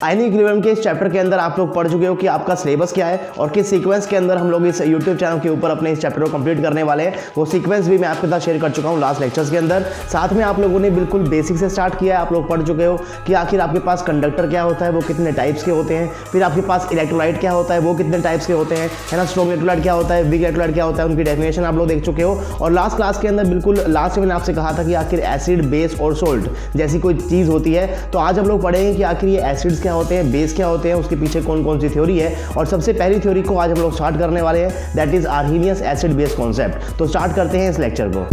Ionic equilibrium के इस chapter के अंदर आप लोग पढ़ चुके हो कि आपका सिलेबस क्या है और किस सीक्वेंस के अंदर हम लोग इस यूट्यूब चैनल के ऊपर अपने इस चैप्टर को कंप्लीट करने वाले हैं। वो सीक्वेंस भी मैं आपके साथ शेयर कर चुका हूँ लास्ट लेक्चर्स के अंदर। साथ में आप लोगों ने बिल्कुल बेसिक से स्टार्ट किया है। आप लोग पढ़ चुके हो कि आखिर आपके पास कंडक्टर क्या होता है, वो कितने टाइप्स के होते हैं, फिर आपके पास इलेक्ट्रोलाइट क्या होता है, वो कितने टाइप्स के होते हैं, है ना। स्ट्रॉन्ग इलेक्ट्रोलाइट क्या होता है, वीक इलेक्ट्रोलाइट क्या होता है, उनकी डेफिनेशन आप लोग देख चुके हो। और लास्ट क्लास के अंदर बिल्कुल लास्ट में मैंने आपसे कहा था कि आखिर एसिड, बेस और सोल्ट जैसी कोई चीज़ होती है। तो आज हम लोग पढ़ेंगे कि आखिर ये एसिड्स क्या होते हैं, बेस क्या होते हैं, उसके पीछे कौन कौन सी थ्योरी है। और सबसे पहली थ्योरी को आज हम लोग स्टार्ट करने वाले हैं, that is Arrhenius acid base concept. तो स्टार्ट करते हैं इस लेक्चर को।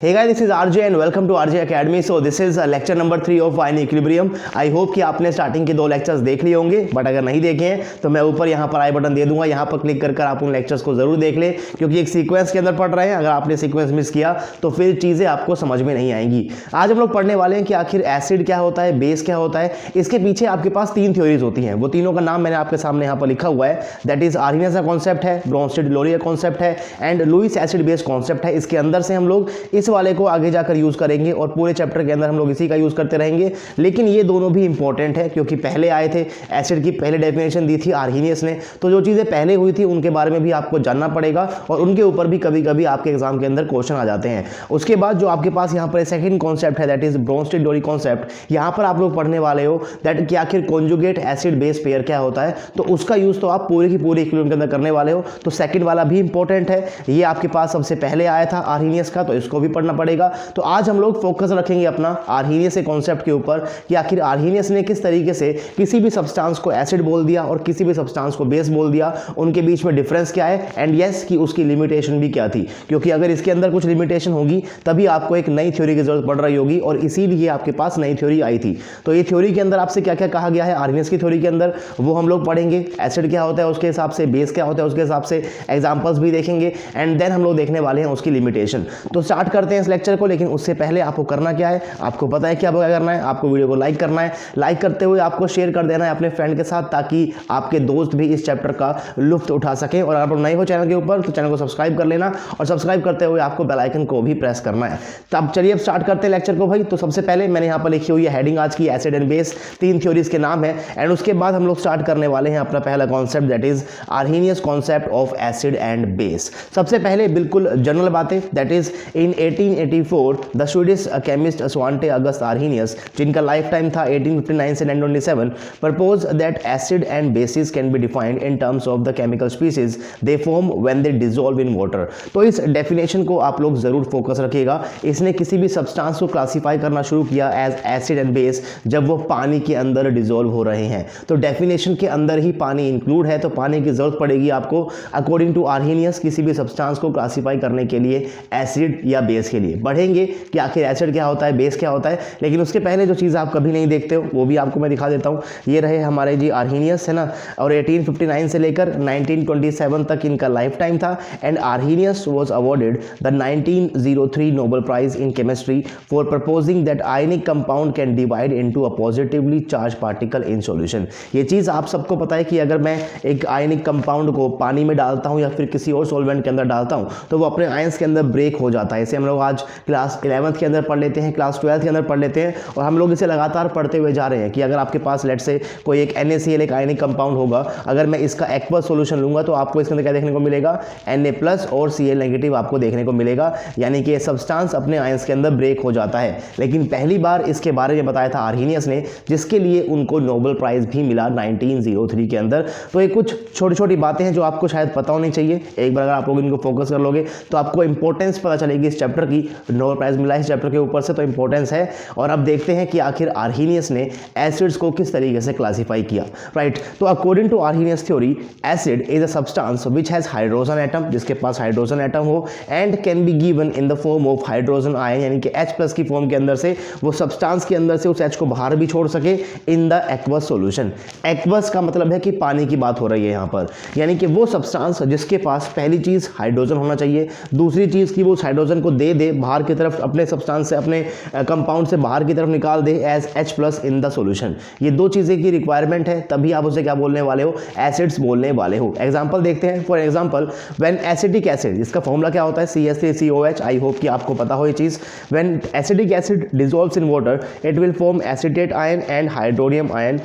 Hey guys, this is RJ and welcome to RJ Academy. So this is lecture number 3 of ionic equilibrium. I hope कि आपने स्टार्टिंग के 2 लेक्चर्स देख लिए होंगे, बट अगर नहीं देखे हैं तो मैं ऊपर यहाँ पर आई बटन दे दूंगा, यहाँ पर क्लिक कर आप उन लेक्चर्स को जरूर देख लें, क्योंकि एक सीक्वेंस के अंदर पढ़ रहे हैं। अगर आपने सीक्वेंस मिस किया तो फिर चीज़ें आपको समझ में नहीं आएंगी। आज हम लोग पढ़ने वाले हैं कि आखिर एसिड क्या होता है, बेस क्या होता है। इसके पीछे आपके पास 3 थ्योरीज होती हैं। वो तीनों का नाम मैंने आपके सामने यहाँ पर लिखा हुआ है, दैट इज आर्हेनियस का कॉन्सेप्ट है, ब्रोंस्टेड-डुलोरियर कॉन्सेप्ट है and Lewis acid base concept है। इसके अंदर से हम लोग इस वाले को आगे जाकर यूज करेंगे और पूरे चैप्टर के अंदर हम लोग इसी का यूज करते रहेंगे। लेकिन ये दोनों भी इंपॉर्टेंट है, क्योंकि पहले आए थे, एसिड की पहले डेफिनेशन दी थी आर्हेनियस ने, तो जो चीजें पहले हुई थी उनके बारे में भी आपको जानना पड़ेगा और उनके ऊपर भी कभी कभी आपके एग्जाम के अंदर क्वेश्चन आ जाते हैं। उसके बाद जो आपके पास यहाँ पर सेकंड कॉन्सेप्ट है, दैट इज ब्रोंस्टेड-डुलोरियर कॉन्सेप्ट। यहाँ पर आप लोग पढ़ने वाले हो दैट कि आखिर कॉन्जुगेट एसिड बेस पेयर क्या होता है, तो उसका यूज तो आप पूरी की पूरी इक्विलिब्रियम के अंदर करने वाले हो। तो सेकंड वाला भी इंपॉर्टेंट है, ये आपके पास सबसे पहले आया था आर्हेनियस का, तो इसको भी पढ़ना पड़ेगा। तो आज हम लोग फोकस रखेंगे अपना आर्हेनियस के कॉन्सेप्ट के ऊपर कि आखिर आर्हेनियस ने किस तरीके से किसी भी सब्सटेंस को एसिड बोल दिया और किसी भी सब्सटेंस को बेस बोल दिया, उनके बीच में डिफरेंस क्या है एंड यस कि उसकी लिमिटेशन भी क्या थी। क्योंकि अगर इसके अंदर कुछ लिमिटेशन होगी तभी आपको एक नई थ्योरी की जरूरत पड़ रही होगी, और इसीलिए आपके पास नई थ्योरी आई थी। तो ये थ्योरी के अंदर आपसे क्या क्या कहा गया है आर्हेनियस की थ्योरी के अंदर, वो हम लोग पढ़ेंगे। एसिड क्या होता है उसके हिसाब से, बेस क्या होता है उसके हिसाब से एग्जांपल्स भी देखेंगे एंड देन हम लोग देखने वाले हैं उसकी लिमिटेशन। तो स्टार्ट करते हैं इस लेक्चर को। लेकिन उससे पहले आपको करना क्या है, आपको पता है क्या करना है, आपको वीडियो को लाइक करना है। लाइक करते हुए आपको शेयर कर देना है अपने फ्रेंड के साथ, ताकि आपके दोस्त भी इस चैप्टर का लुत्फ उठा सकें। और अगर आप नए हो चैनल के ऊपर तो चैनल को सब्सक्राइब कर लेना, और सब्सक्राइब करते हुए आपको बेल आइकन को भी प्रेस करना है। तब चलिए अब स्टार्ट करते हैं लेक्चर को भाई। तो सबसे पहले मैंने यहाँ पर लिखी हुई है हेडिंग आज की, एसिड एंड बेस, 3 थ्योरीज के नाम है। एंड उसके बाद हम लोग स्टार्ट करने वाले हैं अपना पहला concept, that is Arrhenius concept of acid and base. सबसे पहले बिल्कुल जनरल बातें, that is in 1884 the Swedish chemist Svante August Arrhenius, जिनका लाइफ टाइम था 1859 से 1927, propose that acid and bases can be defined in terms of the chemical species they form when they dissolve in water. तो इस definition को आप लोग जरूर focus रखिएगा। इसने किसी भी सब्सटेंस को क्लासिफाई करना शुरू किया एज एसिड एंड बेस जब वो पानी के अंदर डिसॉल्व हो रहे हैं। तो डेफिनेशन के अंदर ही पानी इंक्लूड है, तो पानी की जरूरत पड़ेगी आपको अकॉर्डिंग टू आर्हेनियस किसी भी सब्सटेंस को क्लासिफाई करने के लिए, एसिड या बेस के लिए। बढ़ेंगे कि आखिर एसिड क्या होता है, बेस क्या होता है, लेकिन उसके पहले जो चीज़ आप कभी नहीं देखते हो वो भी आपको मैं दिखा देता हूँ। ये रहे हमारे जी आर्हेनियस, है ना, और 1859 से लेकर 1927 तक इनका लाइफ टाइम था। And Arrhenius was awarded the 1903 Nobel prize in chemistry for proposing that ionic compound can divide into a positively charge particle in solution. ये चीज़ आप सबको पता है कि अगर मैं एक आयनिक कंपाउंड को पानी में डालता हूँ या फिर किसी और सॉल्वेंट के अंदर डालता हूँ तो वो अपने आयंस के अंदर ब्रेक हो जाता है। इसे हम लोग आज क्लास 11th के अंदर पढ़ लेते हैं, क्लास 12th के अंदर पढ़ लेते हैं, और हम लोग इसे लगातार पढ़ते हुए जा रहे हैं कि अगर आपके पास लेट से कोई एक NaCl एक आयनिक कंपाउंड होगा, अगर मैं इसका एक्वस सॉल्यूशन लूंगा तो आपको इसके अंदर क्या देखने को मिलेगा, Na+ और Cl नेगेटिव आपको देखने को मिलेगा, यानी कि ये सब्सटेंस अपने आयंस के अंदर ब्रेक हो जाता है। लेकिन पहली बार इसके बारे में बताया था आर्हेनियस ने, जिसके लिए उनको नोबेल प्राइज भी मिला 1903 के अंदर। तो ये कुछ छोटी छोटी बातें हैं जो आपको शायद पता होनी चाहिए। एक बार अगर आप लोग इनको फोकस कर लोगे तो आपको इंपॉर्टेंस पता चलेगी इस चैप्टर की। नोबेल प्राइज मिला इस चैप्टर के ऊपर से, तो इंपॉर्टेंस है। और अब देखते हैं कि आखिर आर्हेनियस ने एसिड्स को किस तरीके से क्लासिफाई किया, राइट। तो according to Arrhenius theory, acid is a substance which has hydrogen atom, जिसके पास हाइड्रोजन एटम हो, and can be given in the form of hydrogen ion, यानी कि H+ की फॉर्म के अंदर से वो सब्सटेंस के अंदर से उस H को बाहर भी छोड़ सके in the aqueous solution. Aqueous का मतलब है कि पानी की बात हो रही है यहाँ पर, यानी कि वो सब्सटेंस जिसके पास पहली चीज हाइड्रोजन होना चाहिए, दूसरी चीज की वो उस हाइड्रोजन को दे दे, बाहर की तरफ अपने सब्सटेंस से, अपने कंपाउंड से बाहर की तरफ निकाल दे as H+ in the solution. ये दो चीज़ें की रिक्वायरमेंट है, तभी आप उसे क्या बोलने वाले हो, एसिड्स बोलने वाले हो। एग्जाम्पल देखते हैं। For example when acidic acid, इसका फॉर्मूला क्या होता है, CH3COH। आई होप कि आपको पता हो ये चीज़। When acidic acid dissolves in water it will form acetate ion and hydronium ion.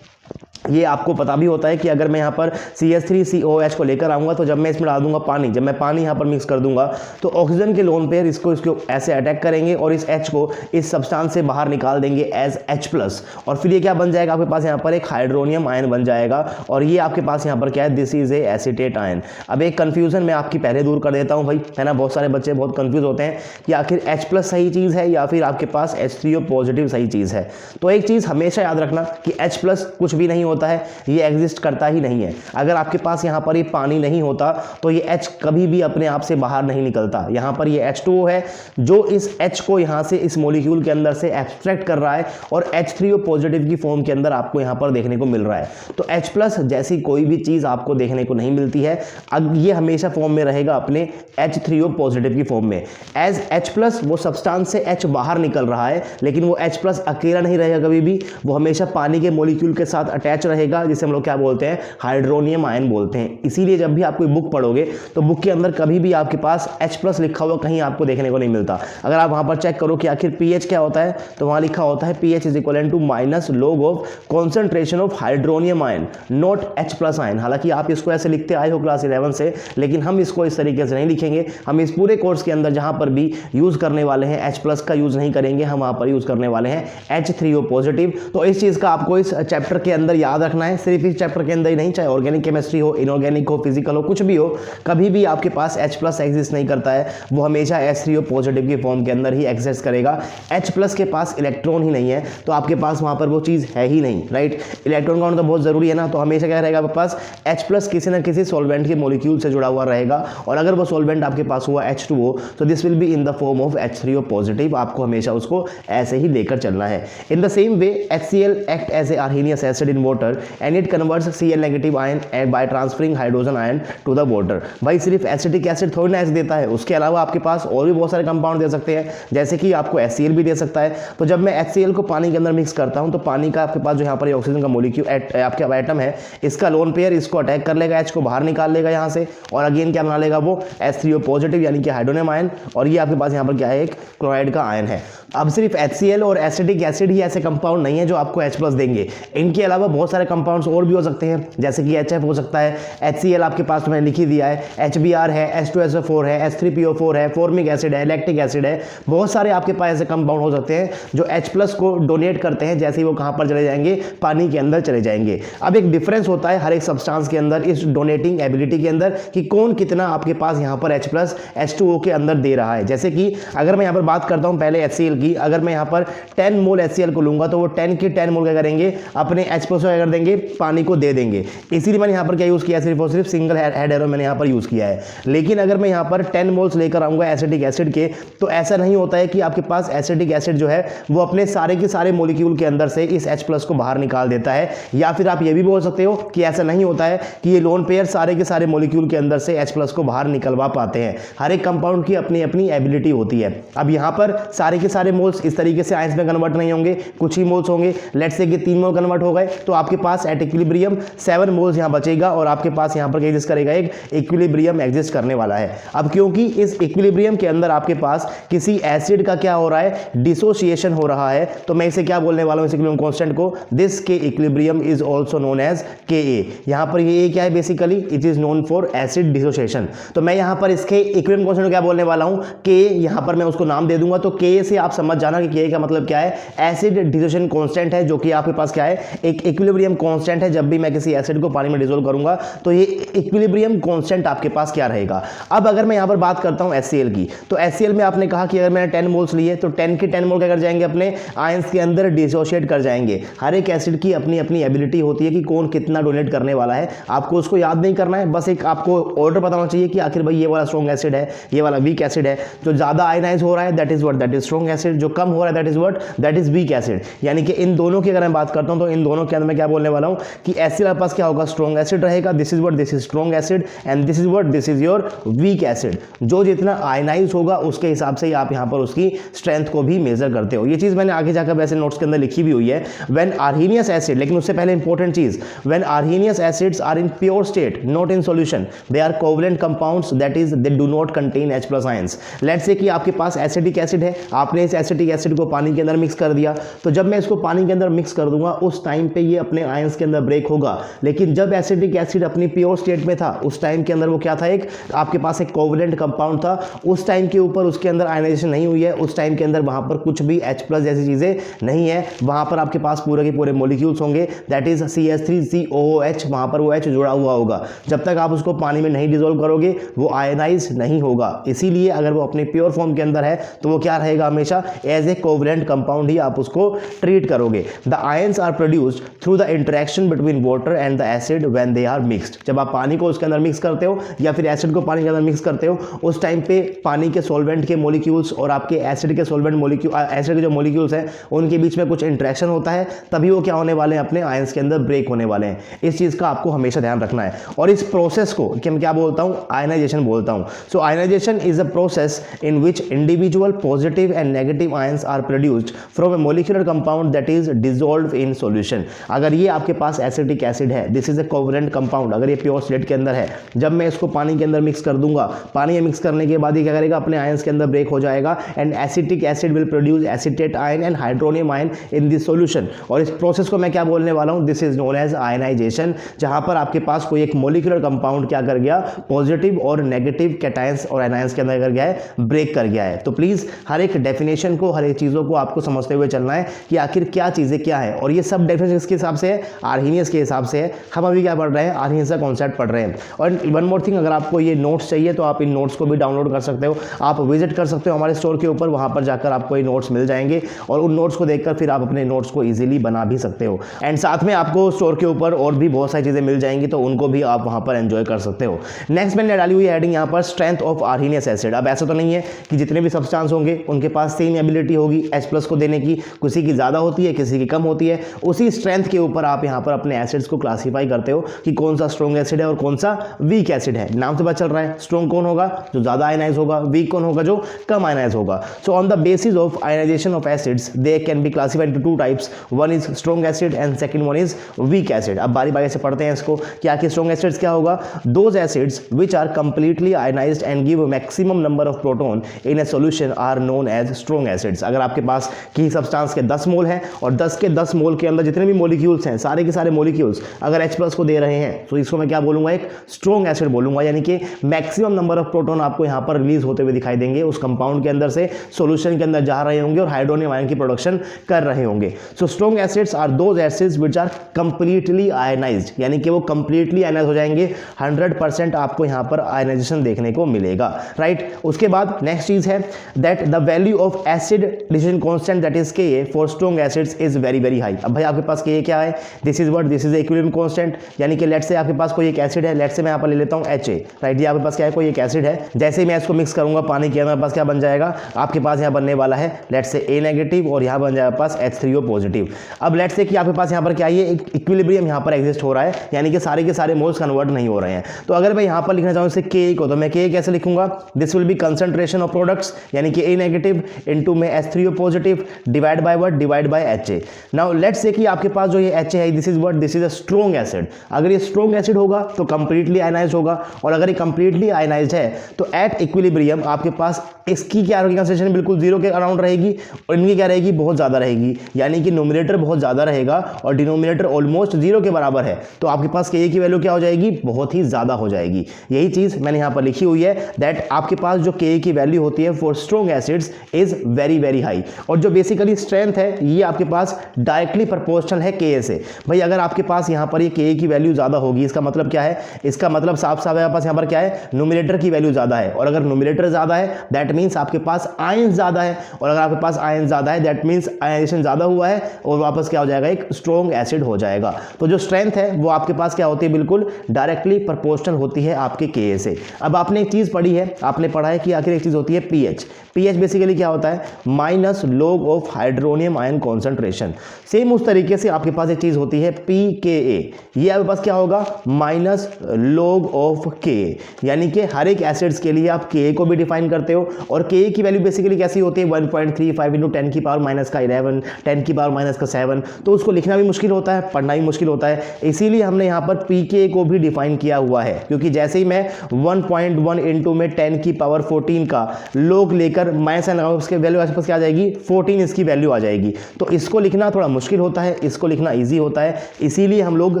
ये आपको पता भी होता है कि अगर मैं यहाँ पर CH3COH को लेकर आऊँगा तो जब मैं इसमें डाल दूंगा पानी, जब मैं पानी यहाँ पर मिक्स कर दूंगा तो ऑक्सीजन के लोन पेयर इसको ऐसे अटैक करेंगे और इस H को इस सब्सटेंस से बाहर निकाल देंगे एज H+। और फिर ये क्या बन जाएगा, आपके पास यहाँ पर एक हाइड्रोनियम आयन बन जाएगा और ये आपके पास यहाँ पर क्या है, this is A acetate ion. अब एक कन्फ्यूजन मैं आपकी पहले दूर कर देता हूँ भाई, है ना। बहुत सारे बच्चे बहुत कन्फ्यूज होते हैं कि आखिर H+ सही चीज़ है या फिर आपके पास H3O पॉजिटिव सही चीज़ है। तो एक चीज़ हमेशा याद रखना कि H+ कुछ भी नहीं होता है, ये एग्जिस्ट करता ही नहीं है। अगर आपके पास यहाँ पर ये पानी नहीं होता तो ये H कभी भी अपने आप से बाहर नहीं निकलता। यहाँ पर ये H2O है जो इस H को यहाँ से इस मॉलिक्यूल के अंदर से एब्स्ट्रैक्ट कर रहा है और H3O पॉजिटिव की फॉर्म के अंदर आपको यहाँ पर देखने को मिल रहा है। तो H+ जैसी कोई भी चीज़ आपको देखने को नहीं मिलती है, अब ये हमेशा फॉर्म में रहेगा अपने H3O पॉजिटिव की फॉर्म में। एज H+ वो सब्सटेंस से H बाहर निकल रहा है, लेकिन वो H+ अकेला नहीं रहेगा कभी भी, वो हमेशा पानी के मॉलिक्यूल के साथ अटैच रहेगा, जिसे हम लोग क्या बोलते हैं, हाइड्रोनियम आयन बोलते हैं। इसीलिए जब भी आप कोई बुक पढ़ोगे तो बुक के अंदर कभी भी आपके पास H+ लिखा हुआ कहीं आपको देखने को नहीं मिलता। अगर आप वहां पर चेक करो कि आखिर pH क्या होता है तो वहां लिखा होता है pH = -log of concentration of hydronium ion not H+ ion. हालांकि आप इसको ऐसे लिखते आए हो क्लास 11 से, लेकिन हम इसको इस तरीके से नहीं लिखेंगे। हम इस पूरे कोर्स के अंदर जहां पर भी यूज करने वाले हैं H+ का यूज नहीं करेंगे, हम वहां पर यूज करने वाले हैं H3O पॉजिटिव। तो इस चीज का आपको इस चैप्टर के अंदर याद रखना है, सिर्फ इस चैप्टर के अंदर ही नहीं, चाहे ऑर्गेनिक केमिस्ट्री हो, इनऑर्गेनिक हो, फिजिकल हो, कुछ भी हो, कभी भी आपके पास H+ एग्जिस्ट नहीं करता है, वो हमेशा H3O पॉजिटिव की फॉर्म के अंदर ही एग्जिस्ट करेगा। H+ के पास इलेक्ट्रॉन ही नहीं है तो आपके पास वहां पर वो चीज है ही नहीं, राइट। इलेक्ट्रॉन का होना तो बहुत जरूरी है ना, तो हमेशा क्या रहेगा आपके पास, H+ किसी ना किसी सॉल्वेंट के मॉलिक्यूल से जुड़ा हुआ रहेगा और अगर वो सॉल्वेंट आपके पास हुआ H2O तो this will be in the form of H3O positive. आपको हमेशा उसको ऐसे ही लेकर चलना है। In the same way HCl act as a Arrhenius acid in water and it converts Cl- ion by transferring hydrogen ion to the water. भाई सिर्फ एसिटिक एसिड थोड़ी ना ऐसे देता है, उसके अलावा आपके पास और भी बहुत सारे कंपाउंड दे सकते हैं, जैसे कि आपको HCl भी दे सकता है। तो जब मैं HCl को पानी के अंदर मिक्स करता हूं तो पानी का आपके पास जो यहाँ पर ऑक्सीजन का मॉलिक्यूल आपके एटम है, इसका लोन पेयर इसको अटैक कर लेगा, H को बाहर निकाल लेगा यहाँ से और अगेन क्या बना लेगा वो H3O पॉजिटिव यानी कि हाइड्रोनियम आयन, और ये आपके पास यहाँ पर क्या है, एक क्लोराइड का आयन है। अब सिर्फ HCl और एसिटिक एसिड ही ऐसे कंपाउंड नहीं है जो आपको H+ देंगे, इनके अलावा बहुत सारे कंपाउंड्स और भी हो सकते हैं, जैसे कि HF हो सकता है, HCl आपके पास मैंने लिख ही दिया है, HBr है, H2SO4 है, H3PO4 है, फॉर्मिक एसिड है, लैक्टिक एसिड है, बहुत सारे आपके पास ऐसे कंपाउंड हो सकते हैं जो H+ को डोनेट करते हैं, जैसे ही वो कहां पर चले जाएंगे, पानी के अंदर चले जाएंगे। अब एक डिफरेंस होता है हर एक सब्सटेंस के अंदर, इस डोनेटिंग एबिलिटी के अंदर, कि कौन कितना आपके पास यहाँ पर H+ H2O के अंदर दे रहा है। जैसे कि अगर मैं यहाँ पर बात करता हूँ पहले HCl की, अगर मैं यहाँ पर 10 मोल HCl को लूंगा तो वो 10 के 10 मोल क्या करेंगे, अपने H+ को क्या कर देंगे, पानी को दे देंगे। इसीलिए मैंने यहाँ पर क्या यूज किया, सिर्फ और सिर्फ सिंगल हेड एरो मैंने यहाँ पर यूज किया है। लेकिन अगर मैं यहाँ पर 10 मोल्स लेकर आऊंगा एसिटिक एसिड के, तो ऐसा नहीं होता है कि आपके पास एसिटिक एसिड जो है वो अपने सारे के सारे मॉलिक्यूल के अंदर से इस H+ को बाहर निकाल देता है। या फिर आप ये भी बोल सकते हो कि ऐसा नहीं होता है कि ये लोन पेयर सारे के सारे मॉलिक्यूल के अंदर से H+ को बाहर निकलवा पाते हैं। हर एक कंपाउंड की अपनी अपनी एबिलिटी होती है। अब यहाँ पर सारे के सारे मोल्स इस तरीके से आयंस में कन्वर्ट नहीं होंगे, कुछ ही मोल्स होंगे। लेट्स से कि 3 मोल कन्वर्ट हो गए तो आपके पास एट इक्विलिब्रियम 7 मोल्स यहाँ बचेगा और आपके पास यहाँ पर एग्जिस्ट करेगा, एक इक्विलिब्रियम एग्जिस्ट करने वाला है। अब क्योंकि इस इक्विलिब्रियम के अंदर आपके पास किसी एसिड का क्या हो रहा है, डिसोसिएशन हो रहा है, तो मैं इसे क्या बोलने वाला हूं, इस इक्विलिब्रियम कांस्टेंट को, दिस के equilibrium is also known as Ka। यहां पर ये क्या है, basically it is known for acid dissociation. तो मैं यहां पर इसके इक्विलिब्रियम कांस्टेंट को क्या बोलने वाला हूं, Ka। यहां पर मैं उसको नाम दे दूंगा, तो Ka से आप समझ जाना कि Ka का मतलब क्या है, एसिड डिसोसिएशन कांस्टेंट है, जो कि आपके पास क्या है, एक इक्विलिब्रियम कांस्टेंट है। जब भी मैं किसी एसिड को पानी में डिसोल्व करूंगा तो ये इक्विलिब्रियम कांस्टेंट आपके पास क्या रहेगा। अब अगर मैं यहां पर बात करता हूं HCl की, तो HCl में आपने कहा कि अगर मैंने 10 मोल्स लिए तो 10 के 10 मोल क्या कर जाएंगे, अपने आयंस के अंदर डिसोशिएट कर जाएंगे। हर एक एसिड की अपनी अपनी एबिलिटी होती है कि कौन कितना डोनेट करने वाला है। आपको उसको याद नहीं करना है, बस एक आपको ऑर्डर बताना चाहिए कि आखिर भाई ये वाला स्ट्रॉन्ग एसिड है, ये वाला वीक एसिड है। जो ज्यादा आयनाइज हो रहा है that is what, that is strong acid. जो कम हो रहा है that is what, that is weak acid. यानी कि इन दोनों की अगर मैं बात करता हूं तो इन दोनों के अंदर मैं क्या क्या बोलने वाला हूं कि एसिड आपके पास क्या होगा, स्ट्रॉन्ग एसिड रहेगा। This is what, this is strong acid and this is what, this is your weak acid. जो जितना आयनाइज होगा उसके हिसाब से ही आप यहां पर उसकी स्ट्रेंथ को भी मेजर करते हो। ये चीज मैंने आगे जाकर वैसे नोट्स के अंदर लिखी भी हुई है। व्हेन आर्हीनियस एसिड, लेकिन उससे पहले इंपॉर्टेंट चीज, when Arrhenius acids are in pure state not in solution they are covalent compounds, that is they do not contain H+ ions. Let's say कि आपके पास एसिडिक एसिड है, आपने इस एसिडिक एसिड को पानी के अंदर मिक्स कर दिया, तो जब मैं इसको पानी के अंदर मिक्स कर दूंगा उस टाइम पे ये अपने आयंस के अंदर ब्रेक होगा। लेकिन जब एसिडिक एसिड अपनी प्योर स्टेट में था उस टाइम के अंदर वो क्या था, एक आपके पास एक कोवलेंट कंपाउंड था। उस टाइम के ऊपर उसके अंदर आयनाइजेशन नहीं हुई है, उस टाइम के अंदर वहां पर कुछ भी H+ जैसी चीजें नहीं है। वहां पर आपके पास पूरे के पूरे मॉलिक्यूल्स होंगे, दैट इज CH3COOH, वहां पर वो H जुड़ा हुआ होगा। जब तक आप उसको पानी में नहीं डिसॉल्व करोगे वो आयनाइज नहीं होगा। इसीलिए अगर वो अपने प्योर फॉर्म के अंदर है तो वो क्या रहेगा, हमेशा एज ए कोवलेंट कंपाउंड ही आप उसको ट्रीट करोगे। The ions are produced through the interaction between water and the acid when they are mixed. जब आप पानी को उसके अंदर मिक्स करते हो या फिर एसिड को पानी के अंदर मिक्स करते हो उस टाइम पे पानी के सॉल्वेंट के मॉलिक्यूल्स और आपके एसिड के सॉल्वेंट मॉलिक्यूल, एसिड के जो मॉलिक्यूल्स हैं उनके बीच में कुछ इंटरेक्शन होता है, तभी वो क्या होने वाले हैं, अपने आयंस के अंदर ब्रेक होने वाले हैं। इस चीज का आपको हमेशा ध्यान रखना है। और इस प्रोसेस को मैं क्या बोलता हूं, आयनाइजेशन बोलता हूं। So ionization is a process in which individual positive and negative ions are produced from a molecular compound that is dissolved in solution. अगर ये आपके पास एसिडिक एसिड है, this is a covalent compound, अगर ये pure state के अंदर है, जब मैं इसको पानी के अंदर मिक्स कर दूंगा, पानी में मिक्स करने के बाद ये क्या करेगा, अपने आयंस के अंदर ब्रेक हो जाएगा and acetic acid will produce acetate ion and hydronium ion in this solution. और इस प्रोसेस को मैं क्या बोलने वाला हूं, this is known as ionization, जहां पर आपके पास कोई एक मॉलिक्यूलर कंपाउंड क्या कर गया, पॉजिटिव और नेगेटिव कैटायंस और एनायंस के अंदर कर गया है, ब्रेक कर गया है। तो प्लीज हर एक डेफिनेशन को, हर एक चीजों को आपको समझते हुए चलना है कि आखिर क्या चीजें क्या है। और ये सब डेफिनेशन किसके हिसाब से है, आर्हीनियस के हिसाब से है। हम अभी क्या पढ़ रहे हैं, आर्हीनियस का कॉन्सेप्ट पढ़ रहे हैं। और वन मोर थिंग, अगर आपको ये नोट्स चाहिए तो आप इन नोट्स को भी डाउनलोड कर सकते हो, आप विजिट कर सकते हो हमारे स्टोर के ऊपर, वहां पर जाकर आपको ये नोट्स मिल जाएंगे और उन नोट्स को देखकर फिर आप अपने नोट्स को इजीली बना भी सकते हो। एंड साथ में आपको स्टोर के ऊपर और भी बहुत सारी चीजें मिल जाएंगी, तो उनको भी आप वहां पर एंजॉय कर सकते हो। नेक्स्ट मैंने डाली हुई हेडिंग यहाँ पर, स्ट्रेंथ ऑफ आर्हीनियस एसिड। अब ऐसा तो नहीं है कि जितने भी सब्सटेंस होंगे उनके पास सेम एबिलिटी होगी H+ को देने की, किसी की ज्यादा होती है, किसी की कम होती है। उसी स्ट्रेंथ के ऊपर आप यहाँ पर अपने एसिड्स को क्लासीफाई करते हो कि कौन सा स्ट्रॉन्ग एसिड है और कौन सा वीक एसिड है। नाम से पता चल रहा है, स्ट्रॉन्ग कौन होगा, जो ज्यादा आयनाइज होगा, वीक कौन होगा, जो कम आयनाइज होगा। So on the basis of ionization of acids they can be classified into two types, one is strong acid and second one is weak acid. अब बारी बारी से पढ़ते हैं इसको, क्या कि स्ट्रॉन्ग एसिड्स क्या होगा, those acids which are completely ionized and give maximum number of proton in a solution are known as strong acids. अगर आपके पास किसी सब्सटेंस के 10 मोल हैं और 10 के 10 मोल के अंदर जितने भी मॉलिक्यूल्स हैं, सारे के सारे मॉलिक्यूल्स अगर H+ को दे रहे हैं तो इसको मैं क्या बोलूंगा, एक स्ट्रॉन्ग एसिड बोलूंगा। यानी कि मैक्सिमम नंबर ऑफ प्रोटॉन आपको यहां पर रिलीज होते हुए दिखाई देंगे, उस कंपाउंड के अंदर से सॉल्यूशन के अंदर जा रहे होंगे और हाइड्रोनियम आयन की प्रोडक्शन कर रहे होंगे। So strong acids are those acids which are completely ionized, यानी कि वो कंप्लीटली आयनाइज हो जाएंगे, 100% आपको यहां पर आयनाइजेशन देखने को मिलेगा, राइट। उसके बाद नेक्स्ट चीज है that the value of acid decision constant that is Ka for strong acids is very very high. अब भाई आपके पास Ka क्या है, this is what, this is equilibrium constant. यानी कि लेट्स से आपके पास कोई एक एसिड है, लेट्स से मैं यहां पर ले लेता हूं Ha, राइट। ये आपके पास क्या है, कोई एक एसिड है, जैसे ही मैं इसको मिक्स करूंगा पानी के अंदर, पास क्या बन जाएगा, आपके पास यहां बनने वाला है लेट्स से A नेगेटिव और यहां बन जाएगा पास H3O पॉजिटिव। अब लेट्स से कि आपके पास यहां पर क्या है, एक इक्विलिब्रियम यहां पर एग्जिस्ट हो रहा है, यानी कि सारे के सारे मोल्स कन्वर्ट नहीं हो रहे हैं। तो अगर मैं यहां पर लिखना चाहूं इसे Ka को, तो मैं Ka कैसे लिखूंगा, this will B concentration of products, यानी कि A नेगेटिव इनटू में H3O positive divide by what, divide by Ha। Now let's say कि आपके पास जो ये Ha है, this is what, this is a strong acid. अगर ये स्ट्रॉन्ग एसिड होगा तो कंप्लीटली आयनाइज्ड होगा, और अगर ये कंप्लीटली आयनाइज्ड है तो एट इक्विलिब्रियम आपके पास इसकी क्या रहेगी, कंसंट्रेशन बिल्कुल जीरो के अराउंड रहेगी और इनकी क्या रहेगी, बहुत ज्यादा रहेगी। यानी कि न्यूमरेटर बहुत ज्यादा रहेगा और डिनोमिनेटर ऑलमोस्ट जीरो के बराबर है, तो आपके पास Ka की वैल्यू क्या हो जाएगी, बहुत ही ज्यादा हो जाएगी। यही चीज मैंने यहां पर लिखी हुई है दैट आपके पास जो Ka की वैल्यू होती है for strong acids is very very high. और जो बेसिकली स्ट्रेंथ है ये आपके पास डायरेक्टली प्रोपोर्शनल है Ka से। भाई अगर आपके पास यहां पर ये Ka की वैल्यू ज्यादा होगी, इसका मतलब क्या है, इसका मतलब साफ साफ है आपके पास यहां पर क्या है, न्यूमरेटर की वैल्यू ज्यादा है, और अगर न्यूमरेटर ज्यादा है दैट मींस आपके पास आयन ज्यादा है, और अगर आपके पास आयन ज्यादा है दैट मींस आयनाइजेशन ज्यादा हुआ है और वापस क्या हो जाएगा, एक स्ट्रॉन्ग एसिड हो जाएगा। तो जो स्ट्रेंथ है वो आपके पास क्या होती है, बिल्कुल डायरेक्टली प्रोपोर्शनल होती है आपके Ka से। अब आपने एक चीज पढ़ी है, आपने पढ़ा है कि आखिर एक चीज होती है pH। pH बेसिकली क्या होता है, minus log of hydronium ion concentration. Same उस तरीके से आपके पास एक चीज होती है pKa, ये आपके पास क्या होगा माइनस log ऑफ Ka, यानी कि हर एक एसिड्स के लिए आप Ka को भी डिफाइन करते हो और Ka की वैल्यू बेसिकली कैसी होती है 1.35 इंटू 10 की पावर माइनस का 11, 10 की पावर माइनस का 7, तो उसको लिखना भी मुश्किल होता है, पढ़ना भी मुश्किल होता है। इसीलिए हमने यहाँ पर pKa को भी डिफाइन किया हुआ है, क्योंकि जैसे ही मैं 1.1 इंटू में 10 की पावर 14 का log लेकर माइनस लगाऊंगा, उसके वैल्यू आपके पास क्या आ जाएगी 14, इसकी वैल्यू आ जाएगी। तो इसको लिखना थोड़ा मुश्किल होता है, इसको लिखना ईजी होता है, इसीलिए हम लोग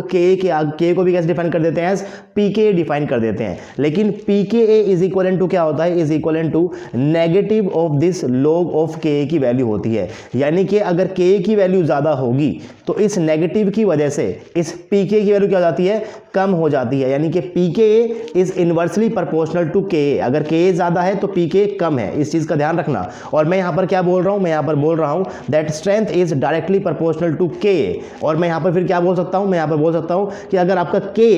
Ka को भी कैसे डिफाइन कर देते हैं एज pKa डिफाइन कर देते हैं। लेकिन pKa इज इक्वल टू क्या होता है, is equal to negative of this log of Ka की वैल्यू होती है, यानी कि अगर Ka की वैल्यू ज्यादा होगी तो इस नेगेटिव की वजह से इस pK की वैल्यू क्या हो जाती है, कम हो जाती है, यानी कि pKa is inversely proportional to Ka, अगर Ka ज्यादा है तो pK कम है, इस चीज का ध्यान रखना। और मैं यहां पर क्या बोल रहा हूं, मैं यहां पर बोल रहा हूं that strength is directly proportional to Ka, और मैं यहां पर फिर क्या बोल सकता हूं, मैं यहां पर बोल सकता हूं कि अगर आपका K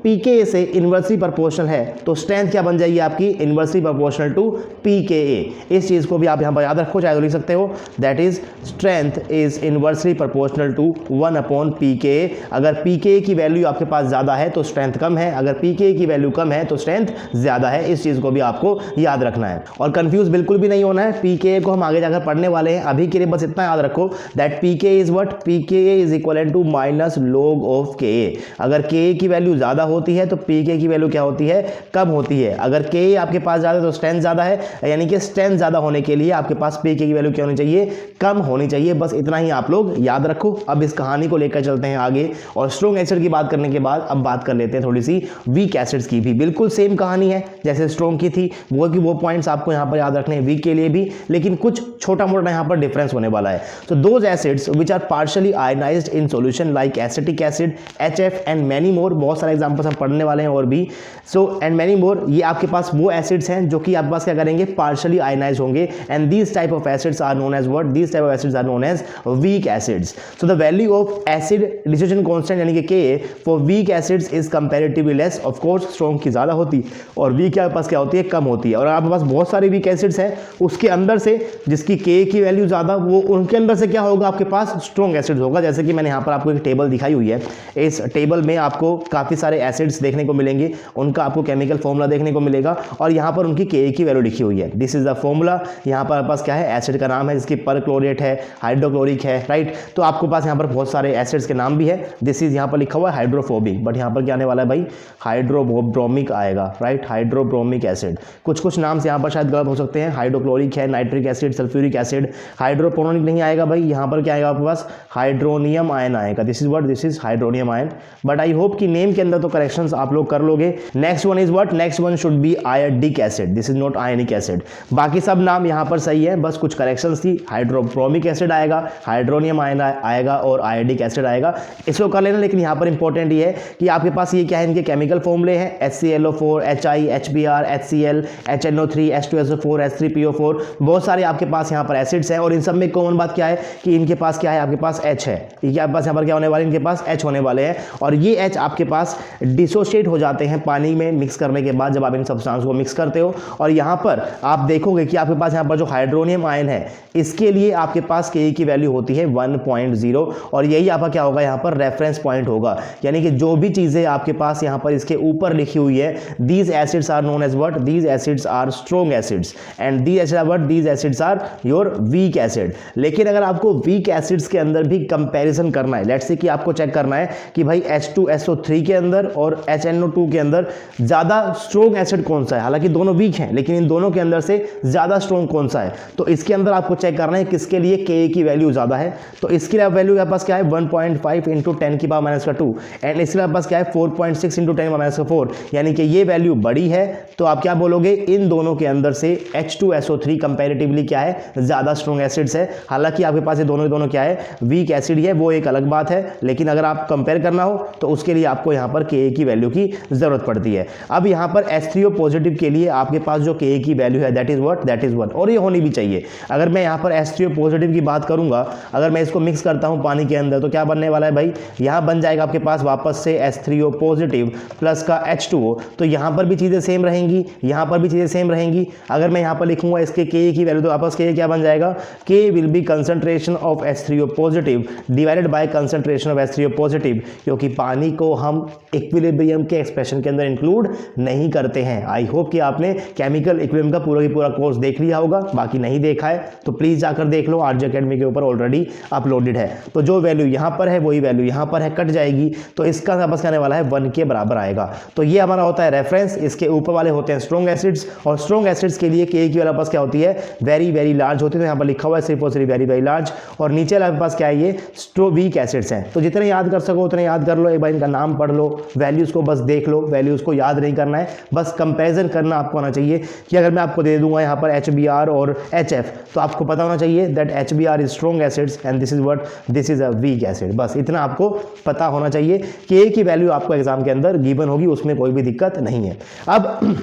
pKa से इनवर्सली प्रोपोर्शनल है तो स्ट्रेंथ क्या बन जाएगी आपकी, इनवर्सली प्रोपोर्शनल टू pKa। इस चीज को भी आप यहां पर याद रखो, चाहे तो लिख सकते हो that is strength is inversely proportional to 1/pKa। अगर pKa की वैल्यू आपके पास ज्यादा है तो स्ट्रेंथ कम है, अगर pKa की वैल्यू कम है तो स्ट्रेंथ ज्यादा है, इस चीज को भी आपको याद रखना है और कंफ्यूज बिल्कुल भी नहीं होना है। pKa को हम आगे जाकर पढ़ने वाले हैं, अभी के लिए बस इतना याद रखो that pKa is what, pKa is equal to minus log of Ka। अगर Ka की वैल्यू ज्यादा होती है तो pK की वैल्यू क्या होती है, कम होती है। अगर Ka आपके पास ज्यादा है तो स्ट्रेंथ ज्यादा है, यानी कि स्ट्रेंथ ज्यादा होने के लिए आपके पास pK की वैल्यू क्या होनी चाहिए, कम होनी चाहिए। बस इतना ही आप लोग याद रखो। अब इस कहानी को लेकर चलते हैं आगे, और स्ट्रॉन्ग एसिड की बात करने के बाद अब बात कर लेते हैं थोड़ी सी वीक एसिड्स की भी। बिल्कुल सेम कहानी है जैसे स्ट्रॉन्ग की थी, वो पॉइंट्स आपको यहाँ पर याद रखने हैं वीक के लिए भी, लेकिन कुछ छोटा मोटा यहाँ पर डिफरेंस होने वाला है। तो those acids which are partially ionized in solution like acetic acid, HF and many more, बहुत सारे एग्जांपल्स हम पढ़ने वाले हैं और भी। सो एंड मेनी मोर, ये आपके पास वो एसिड्स हैं जो कि आपके पास क्या करेंगे, पार्शियली आयनाइज होंगे, and these type of acids are known as what, these type of acids are known as weak acids. So the value of acid dissociation constant यानी कि Ka for weak acids is comparatively less. Of course strong की ज्यादा होती और week के पास क्या होती है, कम होती है। और आपके पास बहुत सारे वीक एसिड्स हैं, उसके अंदर से जिसकी Ka की वैल्यू ज्यादा, वो उनके अंदर से क्या होगा, आपके पास स्ट्रॉन्ग एसिड्स होगा। जैसे कि मैंने यहाँ पर आपको एक टेबल दिखाई हुई है, इस टेबल में आपको काफी सारे एसिड्स देखने को मिलेंगे, उनका आपको केमिकल फॉर्मूला देखने को मिलेगा और यहाँ पर उनकी Ka की वैल्यू लिखी हुई है। This is the formula. यहाँ पर आपके पास क्या है, एसिड का नाम है जिसकी परक्लोरेट है, हाइड्रोक्लोरिक है, राइट। तो आपके पास यहाँ पर बहुत सारे एसिड्स के नाम भी है। दिस इज यहाँ पर लिखा हुआ है हाइड्रोफोबिक, बट यहाँ पर क्या आने वाला है भाई, हाइड्रोब्रोमिक आएगा, राइट, हाइड्रोब्रोमिक एसिड। कुछ नाम से यहाँ पर शायद गलत हो सकते हैं, हाइड्रोक्लोरिक है, nitric acid, sulphuric acid. Hydroponic नहीं आएगा भाई, यहाँ पर क्या आएगा आपके पास, हाइड्रोनियम आयन आएगा। This is what, this is hydronium ion. But I hope कि नेम के अंदर तो करेक्शंस आप लोग कर लोगे। Next one is what, next one should be iodic acid, this is not ionic acid. बाकी सब नाम यहाँ पर सही है, बस कुछ करेक्शंस थी। हाइड्रोब्रोमिक एसिड आएगा, हाइड्रोनियम आयन आएगा और आयोडिक एसिड आएगा, इसको कर लेना। लेकिन यहाँ पर इंपॉर्टेंट ये है कि आपके पास ये क्या है, इनके केमिकल फॉर्मूले हैं, HClO4, HI, HBr, HCl, HNO3, H2SO4, H3PO4, बहुत सारे आपके पास यहाँ पर एसिड्स हैं। और इन सब में कॉमन बात क्या है कि इनके पास क्या है, आपके पास H है, ये आपके पास यहाँ पर क्या होने वाले, इनके पास H होने वाले हैं। और ये H आपके पास डिसोशिएट हो जाते हैं पानी में मिक्स करने के बाद, जब आप इन सब्सटेंस को मिक्स करते हो। और यहाँ पर आप देखोगे कि आपके पास यहाँ पर जो हाइड्रोनियम आयन है, इसके लिए आपके पास Ka की वैल्यू होती है 1.0, और यही आपका क्या होगा, यहाँ पर रेफरेंस पॉइंट होगा। यानी कि जो भी चीजें आपके पास यहाँ पर इसके ऊपर लिखी हुई है, these acids are known as what, these acids are strong acids, and these acids are what, these acids are your weak acid. लेकिन अगर आपको वीक एसिड्स के अंदर भी कंपैरिजन करना है, लेट्स से कि आपको चेक करना है कि भाई H2SO3 के अंदर और HNO2 के अंदर ज्यादा स्ट्रॉन्ग एसिड कौन सा है, हालांकि दोनों वीक हैं लेकिन इन दोनों के अंदर से ज्यादा स्ट्रॉन्ग कौन सा है, तो इसके अंदर आपको चेक करना है किसके लिए Ka की वैल्यू ज्यादा है। तो इसके लिए वैल्यू आपके पास क्या है, 1.5 इंटू 10 की पावर माइनस का 2, एंड इसके लिए पास क्या है 4.6 इंटू 10 की पावर माइनस का 4, यानी कि ये वैल्यू बड़ी है। तो आप क्या बोलोगे, इन दोनों के अंदर से H2SO3 कंपैरेटिवली क्या है, ज्यादा स्ट्रॉन्ग एसिड्स है। हालांकि आपके पास ये दोनों क्या है, वीक एसिड है, वो एक अलग बात है। लेकिन अगर आप कंपेयर करना हो तो उसके लिए आपको यहाँ पर Ka Ka की वैल्यू की जरूरत पड़ती है। अब यहाँ पर H3O पॉजिटिव के लिए आपके पास जो Ka की वैल्यू है that is what, that is 1, और ये होनी भी चाहिए। अगर मैं यहाँ पर H3O पॉजिटिव की बात करूंगा, अगर मैं इसको मिक्स करता हूँ पानी के अंदर, तो क्या बनने वाला है भाई, यहाँ बन जाएगा आपके पास वापस से H3O पॉजिटिव प्लस का H2O। तो यहाँ पर भी चीजें सेम रहेंगी, यहाँ पर भी चीजें सेम रहेंगी। अगर मैं यहाँ पर लिखूंगा इसके Ka की वैल्यू, तो वापस Ka क्या बन जाएगा, K will be concentration of H3O positive divided by concentration of H3O positive, क्योंकि पानी को हम इक्विलिब्रियम के एक्सप्रेशन के अंदर इंक्लूड नहीं करते हैं। आई होप कि आपने केमिकल इक्विलिब्रियम का पूरा की पूरा कोर्स देख लिया होगा, बाकी नहीं देखा है तो प्लीज जाकर देख लो, आरजे एकेडमी के ऊपर ऑलरेडी अपलोडेड है। तो जो वैल्यू यहाँ पर है वही वैल्यू यहाँ पर है, कट जाएगी, तो इसका वापस आने वाला है 1 के बराबर आएगा। तो ये हमारा होता है रेफरेंस, इसके ऊपर वाले होते हैं स्ट्रॉन्ग एसिड्स, और स्ट्रॉन्ग एसिड्स के लिए Ka की वाला पास क्या होती है, वेरी वेरी लार्ज होती है। तो यहाँ पर लिखा हुआ है सिर्फ और सिर्फ वेरी वेरी लार्ज, और नीचे वाले पास क्या है, ये वीक एसिड्स हैं। तो जितने याद कर सको उतने याद कर लो, एक बार इनका नाम पढ़ लो, वैल्यूज को बस देख लो, वैल्यूज को याद नहीं करना है, बस कंपैरिजन करना आपको आना चाहिए कि अगर मैं आपको दे दूंगा यहाँ पर HBr और HF, तो आपको पता होना चाहिए that HBr is strong acids and this is what, this is a weak acid. बस इतना आपको पता होना चाहिए कि K की वैल्यू आपको एग्जाम के अंदर गिवन होगी, उसमें कोई भी दिक्कत नहीं है। अब